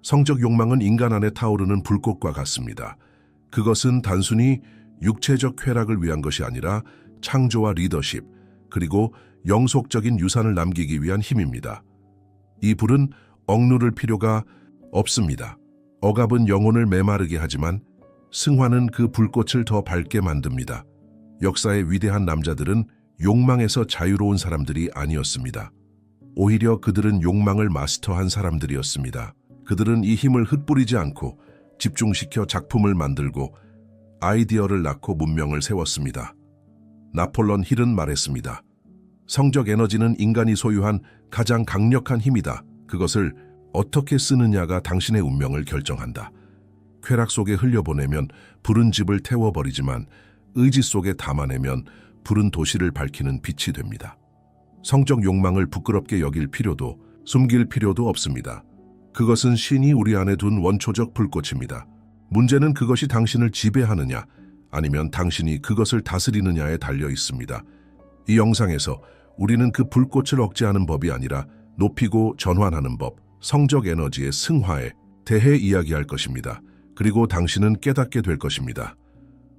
성적 욕망은 인간 안에 타오르는 불꽃과 같습니다. 그것은 단순히 육체적 쾌락을 위한 것이 아니라 창조와 리더십, 그리고 영속적인 유산을 남기기 위한 힘입니다. 이 불은 억누를 필요가 없습니다. 억압은 영혼을 메마르게 하지만 승화는 그 불꽃을 더 밝게 만듭니다. 역사의 위대한 남자들은 욕망에서 자유로운 사람들이 아니었습니다. 오히려 그들은 욕망을 마스터한 사람들이었습니다. 그들은 이 힘을 흩뿌리지 않고 집중시켜 작품을 만들고 아이디어를 낳고 문명을 세웠습니다. 나폴레옹 힐은 말했습니다. 성적 에너지는 인간이 소유한 가장 강력한 힘이다. 그것을 어떻게 쓰느냐가 당신의 운명을 결정한다. 쾌락 속에 흘려보내면 불은 집을 태워버리지만 의지 속에 담아내면 불은 도시를 밝히는 빛이 됩니다. 성적 욕망을 부끄럽게 여길 필요도 숨길 필요도 없습니다. 그것은 신이 우리 안에 둔 원초적 불꽃입니다. 문제는 그것이 당신을 지배하느냐 아니면 당신이 그것을 다스리느냐에 달려 있습니다. 이 영상에서 우리는 그 불꽃을 억제하는 법이 아니라 높이고 전환하는 법, 성적 에너지의 승화에 대해 이야기할 것입니다. 그리고 당신은 깨닫게 될 것입니다.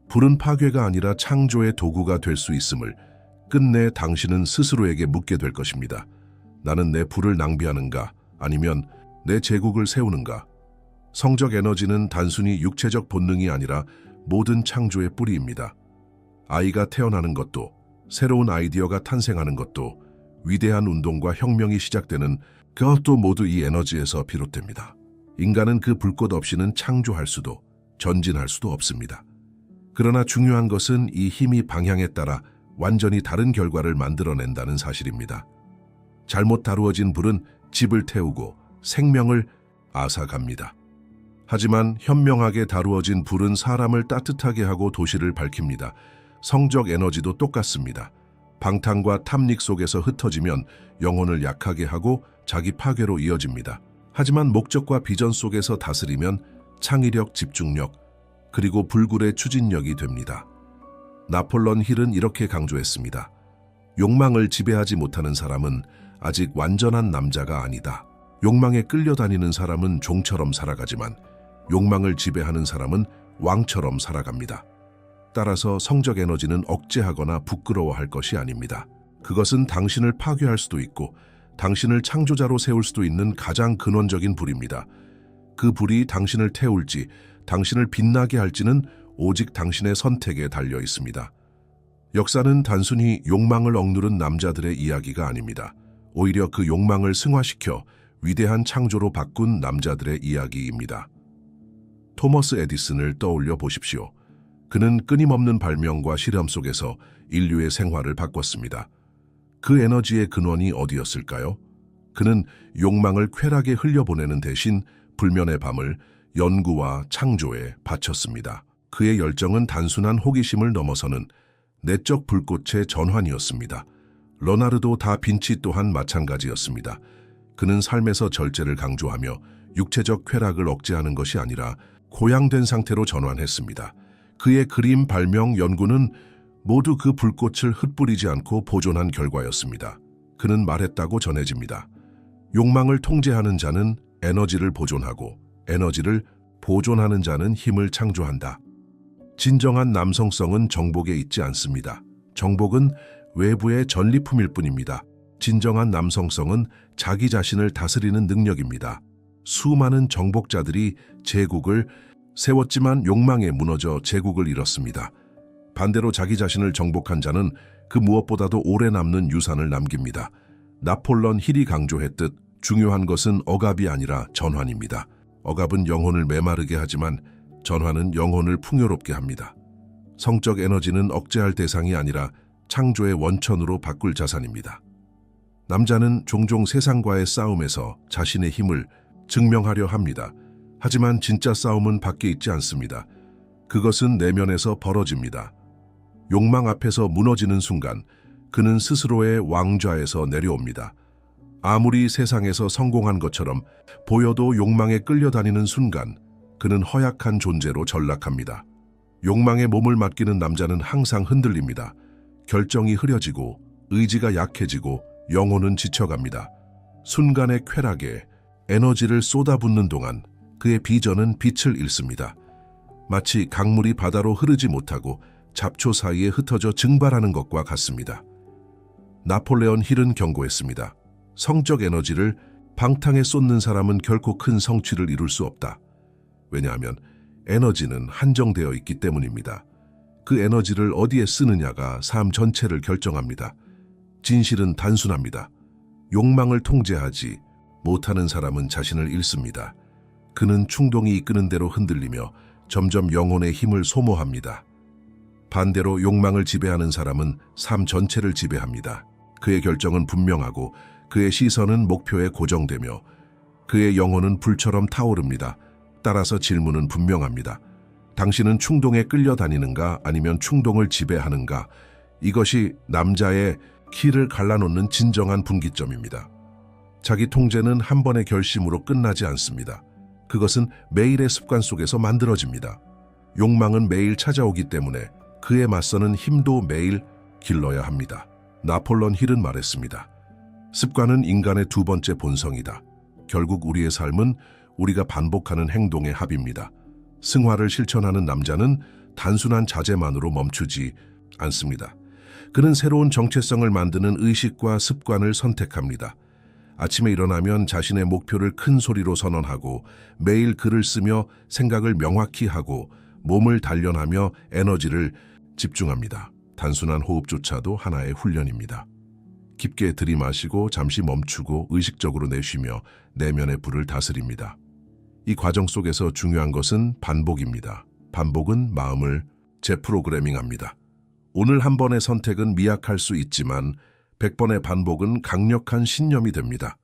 불은 파괴가 아니라 창조의 도구가 될 수 있음을 끝내 당신은 스스로에게 묻게 될 것입니다. 나는 내 불을 낭비하는가 아니면 내 제국을 세우는가? 성적 에너지는 단순히 육체적 본능이 아니라 모든 창조의 뿌리입니다. 아이가 태어나는 것도, 새로운 아이디어가 탄생하는 것도, 위대한 운동과 혁명이 시작되는 그것도 모두 이 에너지에서 비롯됩니다. 인간은 그 불꽃 없이는 창조할 수도, 전진할 수도 없습니다. 그러나 중요한 것은 이 힘이 방향에 따라 완전히 다른 결과를 만들어낸다는 사실입니다. 잘못 다루어진 불은 집을 태우고 생명을 앗아갑니다. 하지만 현명하게 다루어진 불은 사람을 따뜻하게 하고 도시를 밝힙니다. 성적 에너지도 똑같습니다. 방탕과 탐닉 속에서 흩어지면 영혼을 약하게 하고 자기 파괴로 이어집니다. 하지만 목적과 비전 속에서 다스리면 창의력, 집중력, 그리고 불굴의 추진력이 됩니다. 나폴레옹 힐은 이렇게 강조했습니다. 욕망을 지배하지 못하는 사람은 아직 완전한 남자가 아니다. 욕망에 끌려다니는 사람은 종처럼 살아가지만 욕망을 지배하는 사람은 왕처럼 살아갑니다. 따라서 성적 에너지는 억제하거나 부끄러워할 것이 아닙니다. 그것은 당신을 파괴할 수도 있고 당신을 창조자로 세울 수도 있는 가장 근원적인 불입니다. 그 불이 당신을 태울지, 당신을 빛나게 할지는 오직 당신의 선택에 달려 있습니다. 역사는 단순히 욕망을 억누른 남자들의 이야기가 아닙니다. 오히려 그 욕망을 승화시켜 위대한 창조로 바꾼 남자들의 이야기입니다. 토머스 에디슨을 떠올려 보십시오. 그는 끊임없는 발명과 실험 속에서 인류의 생활을 바꿨습니다. 그 에너지의 근원이 어디였을까요? 그는 욕망을 쾌락에 흘려보내는 대신 불면의 밤을 연구와 창조에 바쳤습니다. 그의 열정은 단순한 호기심을 넘어서는 내적 불꽃의 전환이었습니다. 러나르도 다 빈치 또한 마찬가지였습니다. 그는 삶에서 절제를 강조하며 육체적 쾌락을 억제하는 것이 아니라 고양된 상태로 전환했습니다. 그의 그림, 발명, 연구는 모두 그 불꽃을 흩뿌리지 않고 보존한 결과였습니다. 그는 말했다고 전해집니다. 욕망을 통제하는 자는 에너지를 보존하고 에너지를 보존하는 자는 힘을 창조한다. 진정한 남성성은 정복에 있지 않습니다. 정복은 외부의 전리품일 뿐입니다. 진정한 남성성은 자기 자신을 다스리는 능력입니다. 수많은 정복자들이 제국을 세웠지만 욕망에 무너져 제국을 잃었습니다. 반대로 자기 자신을 정복한 자는 그 무엇보다도 오래 남는 유산을 남깁니다. 나폴레옹 힐이 강조했듯 중요한 것은 억압이 아니라 전환입니다. 억압은 영혼을 메마르게 하지만 전환은 영혼을 풍요롭게 합니다. 성적 에너지는 억제할 대상이 아니라 창조의 원천으로 바꿀 자산입니다. 남자는 종종 세상과의 싸움에서 자신의 힘을 증명하려 합니다. 하지만 진짜 싸움은 밖에 있지 않습니다. 그것은 내면에서 벌어집니다. 욕망 앞에서 무너지는 순간 그는 스스로의 왕좌에서 내려옵니다. 아무리 세상에서 성공한 것처럼 보여도 욕망에 끌려다니는 순간 그는 허약한 존재로 전락합니다. 욕망에 몸을 맡기는 남자는 항상 흔들립니다. 결정이 흐려지고 의지가 약해지고 영혼은 지쳐갑니다. 순간의 쾌락에 에너지를 쏟아붓는 동안 그의 비전은 빛을 잃습니다. 마치 강물이 바다로 흐르지 못하고 잡초 사이에 흩어져 증발하는 것과 같습니다. 나폴레온 힐은 경고했습니다. 성적 에너지를 방탕에 쏟는 사람은 결코 큰 성취를 이룰 수 없다. 왜냐하면 에너지는 한정되어 있기 때문입니다. 그 에너지를 어디에 쓰느냐가 삶 전체를 결정합니다. 진실은 단순합니다. 욕망을 통제하지 못하는 사람은 자신을 잃습니다. 그는 충동이 이끄는 대로 흔들리며 점점 영혼의 힘을 소모합니다. 반대로 욕망을 지배하는 사람은 삶 전체를 지배합니다. 그의 결정은 분명하고 그의 시선은 목표에 고정되며 그의 영혼은 불처럼 타오릅니다. 따라서 질문은 분명합니다. 당신은 충동에 끌려다니는가 아니면 충동을 지배하는가? 이것이 남자의 키를 갈라놓는 진정한 분기점입니다. 자기 통제는 한 번의 결심으로 끝나지 않습니다. 그것은 매일의 습관 속에서 만들어집니다. 욕망은 매일 찾아오기 때문에 그에 맞서는 힘도 매일 길러야 합니다. 나폴레온 힐은 말했습니다. 습관은 인간의 두 번째 본성이다. 결국 우리의 삶은 우리가 반복하는 행동의 합입니다. 승화를 실천하는 남자는 단순한 자제만으로 멈추지 않습니다. 그는 새로운 정체성을 만드는 의식과 습관을 선택합니다. 아침에 일어나면 자신의 목표를 큰 소리로 선언하고 매일 글을 쓰며 생각을 명확히 하고 몸을 단련하며 에너지를 집중합니다. 단순한 호흡조차도 하나의 훈련입니다. 깊게 들이마시고 잠시 멈추고 의식적으로 내쉬며 내면의 불을 다스립니다. 이 과정 속에서 중요한 것은 반복입니다. 반복은 마음을 재프로그래밍합니다. 오늘 한 번의 선택은 미약할 수 있지만 100번의 반복은 강력한 신념이 됩니다.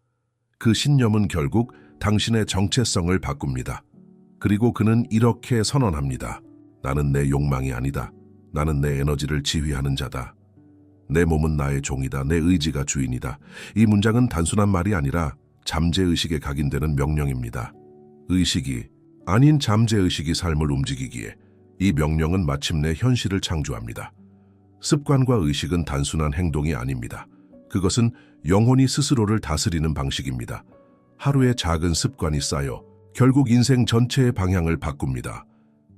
그 신념은 결국 당신의 정체성을 바꿉니다. 그리고 그는 이렇게 선언합니다. 나는 내 욕망이 아니다. 나는 내 에너지를 지휘하는 자다. 내 몸은 나의 종이다. 내 의지가 주인이다. 이 문장은 단순한 말이 아니라 잠재의식에 각인되는 명령입니다. 의식이 아닌 잠재의식이 삶을 움직이기에 이 명령은 마침내 현실을 창조합니다. 습관과 의식은 단순한 행동이 아닙니다. 그것은 영혼이 스스로를 다스리는 방식입니다. 하루의 작은 습관이 쌓여 결국 인생 전체의 방향을 바꿉니다.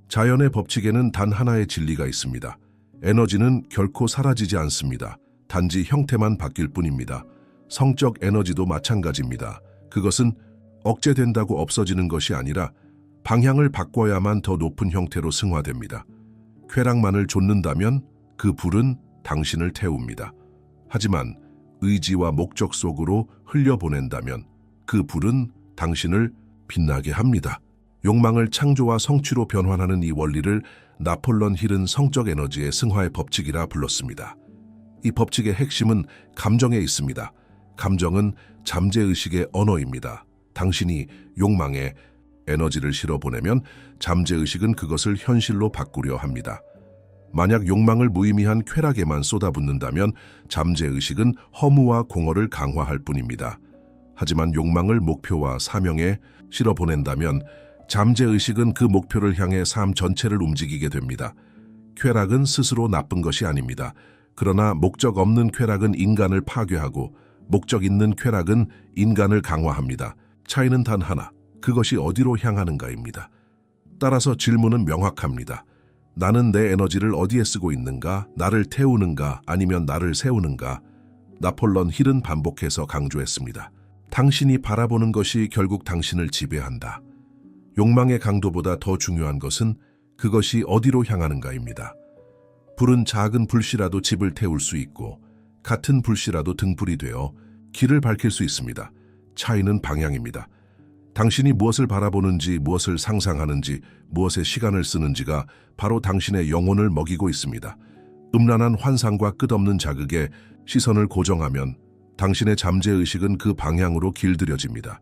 자연의 법칙에는 단 하나의 진리가 있습니다. 에너지는 결코 사라지지 않습니다. 단지 형태만 바뀔 뿐입니다. 성적 에너지도 마찬가지입니다. 그것은 억제된다고 없어지는 것이 아니라 방향을 바꿔야만 더 높은 형태로 승화됩니다. 쾌락만을 좇는다면 그 불은 당신을 태웁니다. 하지만 의지와 목적 속으로 흘려보낸다면 그 불은 당신을 빛나게 합니다. 욕망을 창조와 성취로 변환하는 이 원리를 나폴레온 힐은 성적 에너지의 승화의 법칙이라 불렀습니다. 이 법칙의 핵심은 감정에 있습니다. 감정은 잠재의식의 언어입니다. 당신이 욕망에 에너지를 실어보내면 잠재의식은 그것을 현실로 바꾸려 합니다. 만약 욕망을 무의미한 쾌락에만 쏟아붓는다면 잠재의식은 허무와 공허를 강화할 뿐입니다. 하지만 욕망을 목표와 사명에 실어보낸다면 잠재의식은 그 목표를 향해 삶 전체를 움직이게 됩니다. 쾌락은 스스로 나쁜 것이 아닙니다. 그러나 목적 없는 쾌락은 인간을 파괴하고 목적 있는 쾌락은 인간을 강화합니다. 차이는 단 하나, 그것이 어디로 향하는가입니다. 따라서 질문은 명확합니다. 나는 내 에너지를 어디에 쓰고 있는가? 나를 태우는가? 아니면 나를 세우는가? 나폴레온 힐은 반복해서 강조했습니다. 당신이 바라보는 것이 결국 당신을 지배한다. 욕망의 강도보다 더 중요한 것은 그것이 어디로 향하는가입니다. 불은 작은 불씨라도 집을 태울 수 있고 같은 불씨라도 등불이 되어 길을 밝힐 수 있습니다. 차이는 방향입니다. 당신이 무엇을 바라보는지, 무엇을 상상하는지, 무엇에 시간을 쓰는지가 바로 당신의 영혼을 먹이고 있습니다. 음란한 환상과 끝없는 자극에 시선을 고정하면 당신의 잠재의식은 그 방향으로 길들여집니다.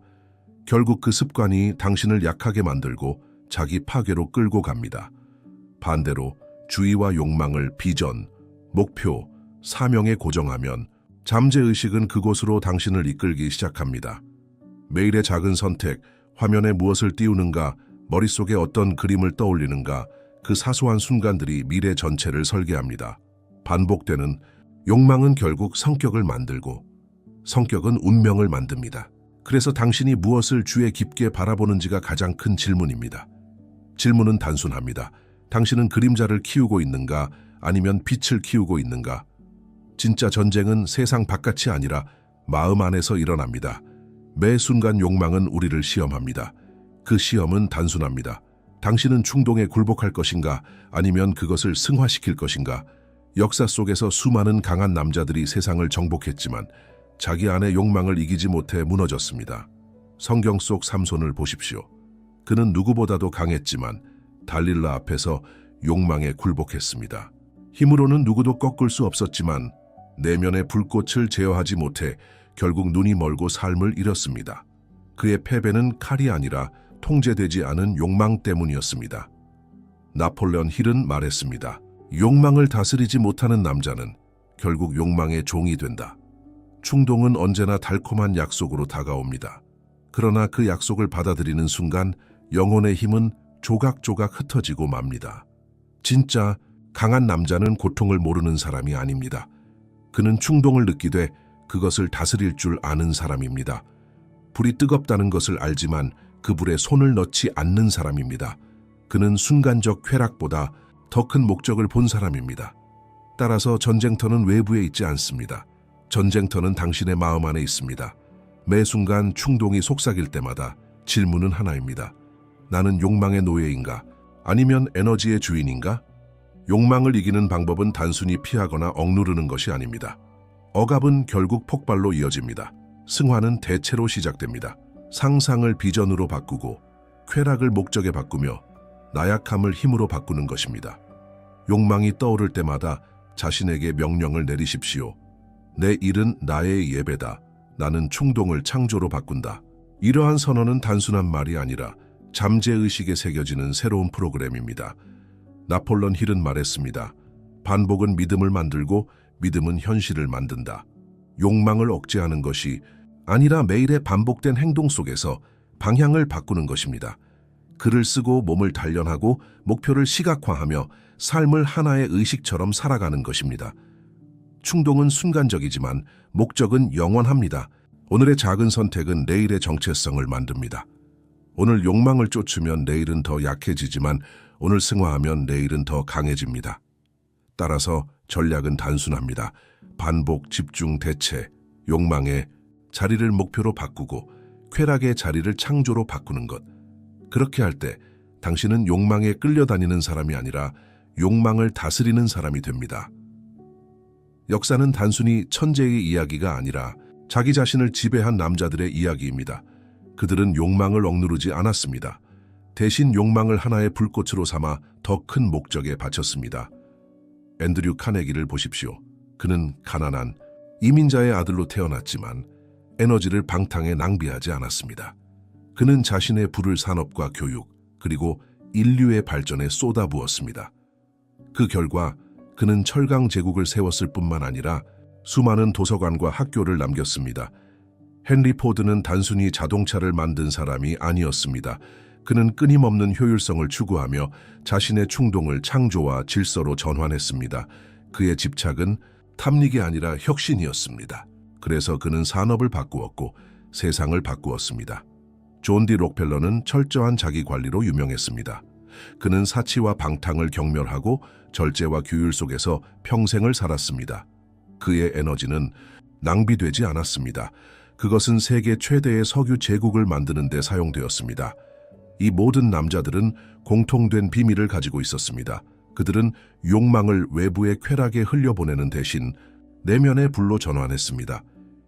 결국 그 습관이 당신을 약하게 만들고 자기 파괴로 끌고 갑니다. 반대로 주의와 욕망을 비전, 목표, 사명에 고정하면 잠재의식은 그곳으로 당신을 이끌기 시작합니다. 매일의 작은 선택, 화면에 무엇을 띄우는가, 머릿속에 어떤 그림을 떠올리는가, 그 사소한 순간들이 미래 전체를 설계합니다. 반복되는 욕망은 결국 성격을 만들고 성격은 운명을 만듭니다. 그래서 당신이 무엇을 주에 깊게 바라보는지가 가장 큰 질문입니다. 질문은 단순합니다. 당신은 그림자를 키우고 있는가? 아니면 빛을 키우고 있는가? 진짜 전쟁은 세상 바깥이 아니라 마음 안에서 일어납니다. 매 순간 욕망은 우리를 시험합니다. 그 시험은 단순합니다. 당신은 충동에 굴복할 것인가? 아니면 그것을 승화시킬 것인가? 역사 속에서 수많은 강한 남자들이 세상을 정복했지만 자기 안의 욕망을 이기지 못해 무너졌습니다. 성경 속 삼손을 보십시오. 그는 누구보다도 강했지만 달릴라 앞에서 욕망에 굴복했습니다. 힘으로는 누구도 꺾을 수 없었지만 내면의 불꽃을 제어하지 못해 결국 눈이 멀고 삶을 잃었습니다. 그의 패배는 칼이 아니라 통제되지 않은 욕망 때문이었습니다. 나폴레온 힐은 말했습니다. 욕망을 다스리지 못하는 남자는 결국 욕망의 종이 된다. 충동은 언제나 달콤한 약속으로 다가옵니다. 그러나 그 약속을 받아들이는 순간 영혼의 힘은 조각조각 흩어지고 맙니다. 진짜 강한 남자는 고통을 모르는 사람이 아닙니다. 그는 충동을 느끼되 그것을 다스릴 줄 아는 사람입니다. 불이 뜨겁다는 것을 알지만 그 불에 손을 넣지 않는 사람입니다. 그는 순간적 쾌락보다 더 큰 목적을 본 사람입니다. 따라서 전쟁터는 외부에 있지 않습니다. 전쟁터는 당신의 마음 안에 있습니다. 매 순간 충동이 속삭일 때마다 질문은 하나입니다. 나는 욕망의 노예인가? 아니면 에너지의 주인인가? 욕망을 이기는 방법은 단순히 피하거나 억누르는 것이 아닙니다. 억압은 결국 폭발로 이어집니다. 승화는 대체로 시작됩니다. 상상을 비전으로 바꾸고 쾌락을 목적에 바꾸며 나약함을 힘으로 바꾸는 것입니다. 욕망이 떠오를 때마다 자신에게 명령을 내리십시오. 내 일은 나의 예배다. 나는 충동을 창조로 바꾼다. 이러한 선언은 단순한 말이 아니라 잠재의식에 새겨지는 새로운 프로그램입니다. 나폴레온 힐은 말했습니다. 반복은 믿음을 만들고 믿음은 현실을 만든다. 욕망을 억제하는 것이 아니라 매일의 반복된 행동 속에서 방향을 바꾸는 것입니다. 글을 쓰고 몸을 단련하고 목표를 시각화하며 삶을 하나의 의식처럼 살아가는 것입니다. 충동은 순간적이지만 목적은 영원합니다. 오늘의 작은 선택은 내일의 정체성을 만듭니다. 오늘 욕망을 쫓으면 내일은 더 약해지지만 오늘 승화하면 내일은 더 강해집니다. 따라서 전략은 단순합니다. 반복, 집중, 대체, 욕망의 자리를 목표로 바꾸고 쾌락의 자리를 창조로 바꾸는 것. 그렇게 할 때 당신은 욕망에 끌려다니는 사람이 아니라 욕망을 다스리는 사람이 됩니다. 역사는 단순히 천재의 이야기가 아니라 자기 자신을 지배한 남자들의 이야기입니다. 그들은 욕망을 억누르지 않았습니다. 대신 욕망을 하나의 불꽃으로 삼아 더 큰 목적에 바쳤습니다. 앤드류 카네기를 보십시오. 그는 가난한 이민자의 아들로 태어났지만 에너지를 방탕에 낭비하지 않았습니다. 그는 자신의 부를 산업과 교육, 그리고 인류의 발전에 쏟아부었습니다. 그 결과 그는 철강 제국을 세웠을 뿐만 아니라 수많은 도서관과 학교를 남겼습니다. 헨리 포드는 단순히 자동차를 만든 사람이 아니었습니다. 그는 끊임없는 효율성을 추구하며 자신의 충동을 창조와 질서로 전환했습니다. 그의 집착은 탐닉이 아니라 혁신이었습니다. 그래서 그는 산업을 바꾸었고 세상을 바꾸었습니다. 존 디 록펠러는 철저한 자기 관리로 유명했습니다. 그는 사치와 방탕을 경멸하고 절제와 규율 속에서 평생을 살았습니다. 그의 에너지는 낭비되지 않았습니다. 그것은 세계 최대의 석유 제국을 만드는 데 사용되었습니다. 이 모든 남자들은 공통된 비밀을 가지고 있었습니다. 그들은 욕망을 외부의 쾌락에 흘려보내는 대신 내면의 불로 전환했습니다.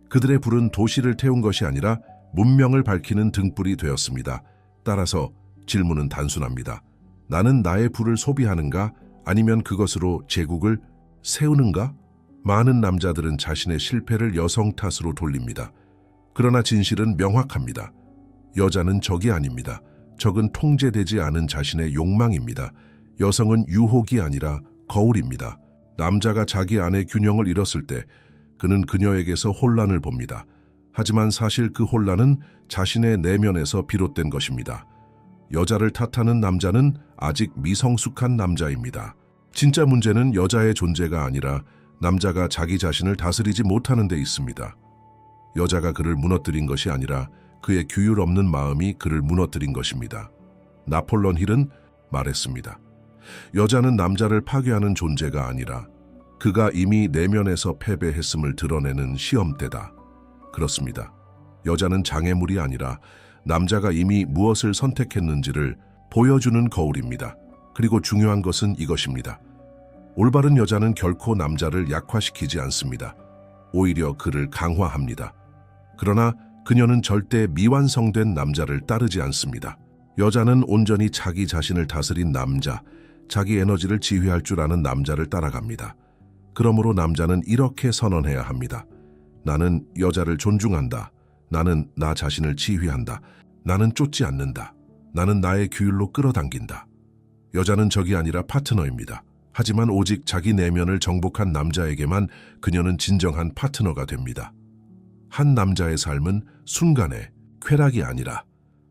그들의 불은 도시를 태운 것이 아니라 문명을 밝히는 등불이 되었습니다. 따라서 질문은 단순합니다. 나는 나의 불을 소비하는가? 아니면 그것으로 제국을 세우는가? 많은 남자들은 자신의 실패를 여성 탓으로 돌립니다. 그러나 진실은 명확합니다. 여자는 적이 아닙니다. 적은 통제되지 않은 자신의 욕망입니다. 여성은 유혹이 아니라 거울입니다. 남자가 자기 안의 균형을 잃었을 때 그는 그녀에게서 혼란을 봅니다. 하지만 사실 그 혼란은 자신의 내면에서 비롯된 것입니다. 여자를 탓하는 남자는 아직 미성숙한 남자입니다. 진짜 문제는 여자의 존재가 아니라 남자가 자기 자신을 다스리지 못하는 데 있습니다. 여자가 그를 무너뜨린 것이 아니라 그의 규율 없는 마음이 그를 무너뜨린 것입니다. 나폴레옹 힐은 말했습니다. 여자는 남자를 파괴하는 존재가 아니라 그가 이미 내면에서 패배했음을 드러내는 시험대다. 그렇습니다. 여자는 장애물이 아니라 남자가 이미 무엇을 선택했는지를 보여주는 거울입니다. 그리고 중요한 것은 이것입니다. 올바른 여자는 결코 남자를 약화시키지 않습니다. 오히려 그를 강화합니다. 그러나 그녀는 절대 미완성된 남자를 따르지 않습니다. 여자는 온전히 자기 자신을 다스린 남자, 자기 에너지를 지휘할 줄 아는 남자를 따라갑니다. 그러므로 남자는 이렇게 선언해야 합니다. 나는 여자를 존중한다. 나는 나 자신을 지휘한다. 나는 쫓지 않는다. 나는 나의 규율로 끌어당긴다. 여자는 적이 아니라 파트너입니다. 하지만 오직 자기 내면을 정복한 남자에게만 그녀는 진정한 파트너가 됩니다. 한 남자의 삶은 순간의 쾌락이 아니라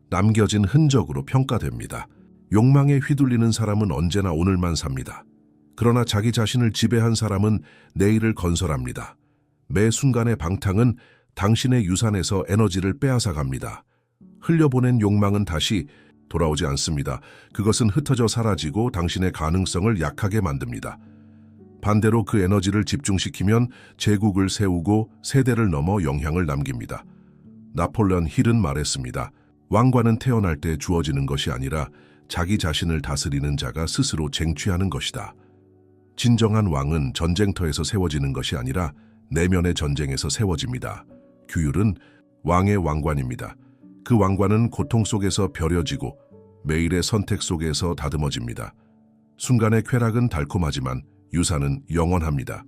남겨진 흔적으로 평가됩니다. 욕망에 휘둘리는 사람은 언제나 오늘만 삽니다. 그러나 자기 자신을 지배한 사람은 내일을 건설합니다. 매 순간의 방탕은 당신의 유산에서 에너지를 빼앗아갑니다. 흘려보낸 욕망은 다시 돌아오지 않습니다. 그것은 흩어져 사라지고 당신의 가능성을 약하게 만듭니다. 반대로 그 에너지를 집중시키면 제국을 세우고 세대를 넘어 영향을 남깁니다. 나폴레옹 힐은 말했습니다. 왕관은 태어날 때 주어지는 것이 아니라 자기 자신을 다스리는 자가 스스로 쟁취하는 것이다. 진정한 왕은 전쟁터에서 세워지는 것이 아니라 내면의 전쟁에서 세워집니다. 규율은 왕의 왕관입니다. 그 왕관은 고통 속에서 벼려지고 매일의 선택 속에서 다듬어집니다. 순간의 쾌락은 달콤하지만 유산은 영원합니다.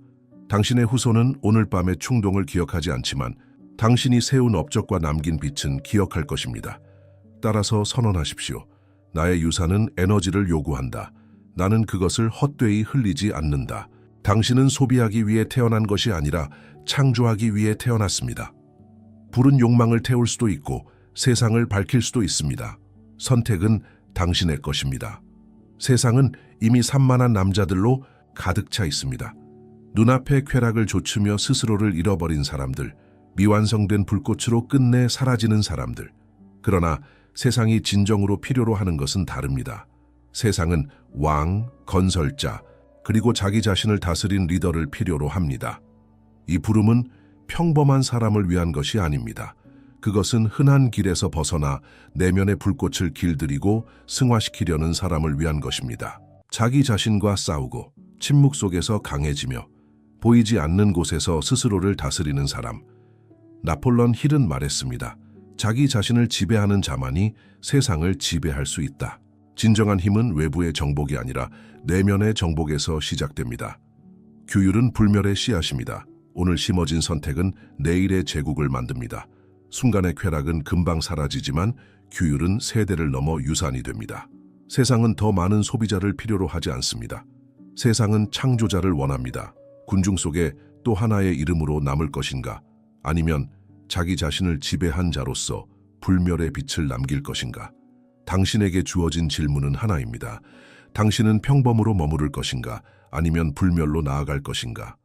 당신의 후손은 오늘 밤의 충동을 기억하지 않지만 당신이 세운 업적과 남긴 빛은 기억할 것입니다. 따라서 선언하십시오. 나의 유산은 에너지를 요구한다. 나는 그것을 헛되이 흘리지 않는다. 당신은 소비하기 위해 태어난 것이 아니라 창조하기 위해 태어났습니다. 불은 욕망을 태울 수도 있고 세상을 밝힐 수도 있습니다. 선택은 당신의 것입니다. 세상은 이미 산만한 남자들로 가득 차 있습니다. 눈앞의 쾌락을 좇으며 스스로를 잃어버린 사람들, 미완성된 불꽃으로 끝내 사라지는 사람들. 그러나 세상이 진정으로 필요로 하는 것은 다릅니다. 세상은 왕, 건설자, 그리고 자기 자신을 다스린 리더를 필요로 합니다. 이 부름은 평범한 사람을 위한 것이 아닙니다. 그것은 흔한 길에서 벗어나 내면의 불꽃을 길들이고 승화시키려는 사람을 위한 것입니다. 자기 자신과 싸우고 침묵 속에서 강해지며 보이지 않는 곳에서 스스로를 다스리는 사람. 나폴레옹 힐은 말했습니다. 자기 자신을 지배하는 자만이 세상을 지배할 수 있다. 진정한 힘은 외부의 정복이 아니라 내면의 정복에서 시작됩니다. 규율은 불멸의 씨앗입니다. 오늘 심어진 선택은 내일의 제국을 만듭니다. 순간의 쾌락은 금방 사라지지만 규율은 세대를 넘어 유산이 됩니다. 세상은 더 많은 소비자를 필요로 하지 않습니다. 세상은 창조자를 원합니다. 군중 속에 또 하나의 이름으로 남을 것인가? 아니면 자기 자신을 지배한 자로서 불멸의 빛을 남길 것인가? 당신에게 주어진 질문은 하나입니다. 당신은 평범으로 머무를 것인가? 아니면 불멸로 나아갈 것인가?